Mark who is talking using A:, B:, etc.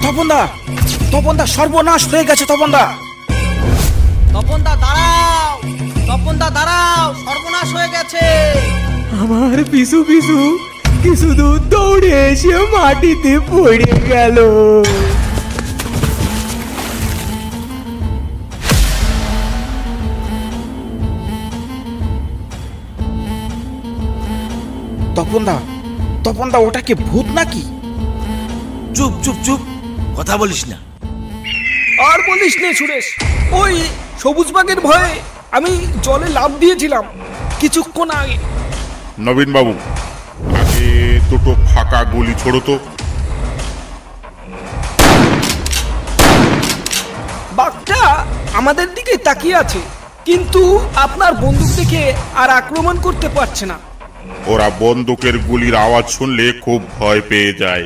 A: তপনদা, তপনদা সর্বনাশ হয়ে গেছে তপনদা।
B: তপনদা দাঁড়াও, তপনদা দাঁড়াও, সর্বনাশ হয়ে গেছে।
C: আমার পিছু পিছু কিছু দূর দৌড়ে এসে মাটিতে পড়ে গেল।
A: তপনদা, তপনদা ওটা কি ভূত নাকি?
D: চুপ চুপ চুপ, কথা বলিস না।
E: আর বলিস নে সুরেশ, ওই সবুজ বাগের ভয়ে আমি জলে লাফ দিয়েছিলাম কিছুক্ষণ আগে।
F: নবীন বাবু, আগে দুটো ফাঁকা গুলি ছোড়ো তো।
E: বাঘটা আমাদের দিকে তাকিয়ে আছে, কিন্তু আপনার বন্দুক দেখে আর আক্রমণ করতে পারছে না।
F: ওরা বন্দুকের গুলির আওয়াজ শুনলে খুব ভয় পেয়ে যায়।